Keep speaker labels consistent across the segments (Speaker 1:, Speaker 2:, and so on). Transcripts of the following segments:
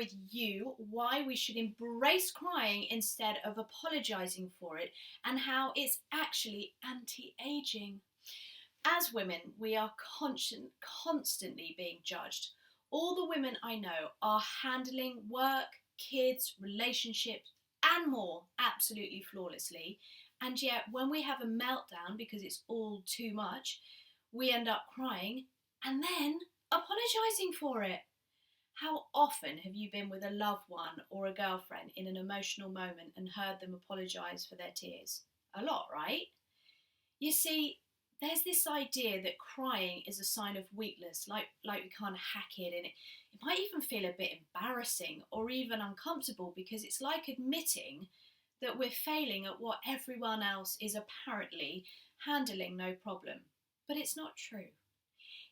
Speaker 1: with you why we should embrace crying instead of apologising for it, and how it's actually anti-aging. As women, we are constantly being judged. All the women I know are handling work, kids, relationships, and more absolutely flawlessly. And yet, when we have a meltdown because it's all too much, we end up crying and then apologising for it. How often have you been with a loved one or a girlfriend in an emotional moment and heard them apologise for their tears? A lot, right? You see, there's this idea that crying is a sign of weakness, like we can't hack it, and it might even feel a bit embarrassing or even uncomfortable because it's like admitting that we're failing at what everyone else is apparently handling no problem. But it's not true.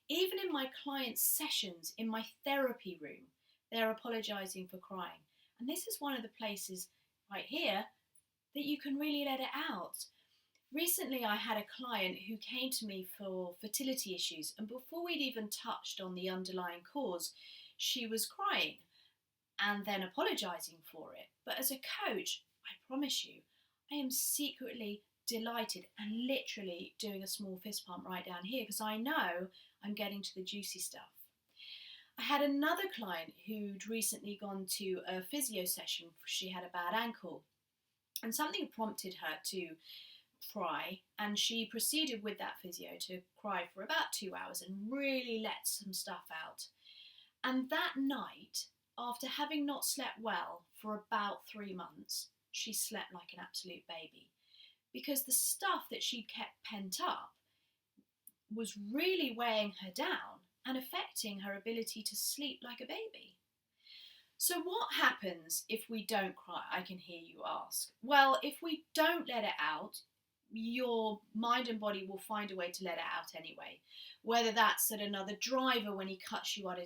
Speaker 1: Even in my clients' sessions in my therapy room, they're apologising for crying. And this is one of the places right here that you can really let it out. Recently, I had a client who came to me for fertility issues, and before we'd even touched on the underlying cause, she was crying and then apologising for it. But as a coach, I promise you, I am secretly delighted and literally doing a small fist pump right down here because I know I'm getting to the juicy stuff. I had another client who'd recently gone to a physio session because she had a bad ankle, and something prompted her to cry, and she proceeded with that physio to cry for about 2 hours and really let some stuff out. And that night, after having not slept well for about 3 months, she slept like an absolute baby because the stuff that she'd kept pent up was really weighing her down and affecting her ability to sleep like a baby. So what happens if we don't cry, I can hear you ask? Well, if we don't let it out, your mind and body will find a way to let it out anyway. Whether that's at another driver when he cuts you up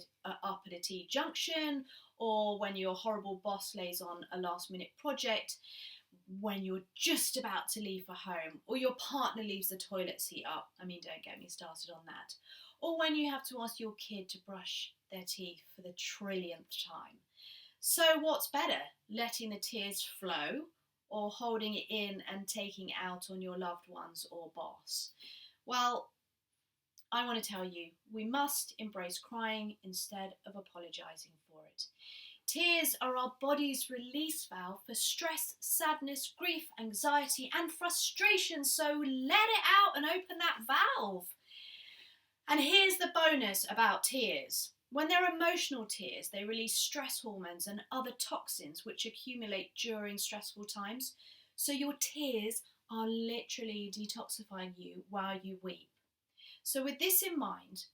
Speaker 1: at a T junction, or when your horrible boss lays on a last minute project, when you're just about to leave for home, or your partner leaves the toilet seat up. I mean, don't get me started on that. Or when you have to ask your kid to brush their teeth for the trillionth time. So what's better, letting the tears flow or holding it in and taking it out on your loved ones or boss? Well, I want to tell you, we must embrace crying instead of apologising for it. Tears are our body's release valve for stress, sadness, grief, anxiety and frustration, so let it out and open that valve. And here's the bonus about tears. When they're emotional tears, they release stress hormones and other toxins which accumulate during stressful times. So your tears are literally detoxifying you while you weep. So with this in mind,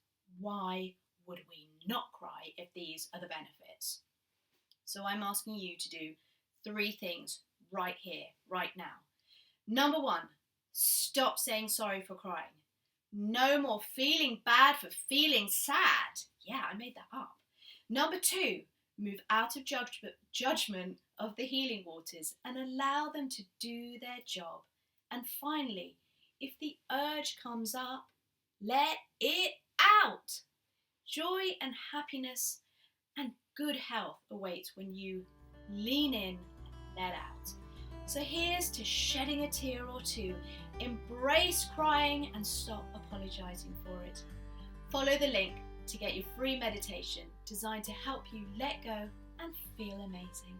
Speaker 1: why would we not cry if these are the benefits? So I'm asking you to do 3 things right here, right now. Number 1, stop saying sorry for crying. No more feeling bad for feeling sad. Yeah, I made that up. Number 2, move out of judgment of the healing waters and allow them to do their job. And finally, if the urge comes up, let it out. Joy and happiness and good health awaits when you lean in and let out. So here's to shedding a tear or two, embrace crying and stop apologising for it. Follow the link to get your free meditation designed to help you let go and feel amazing.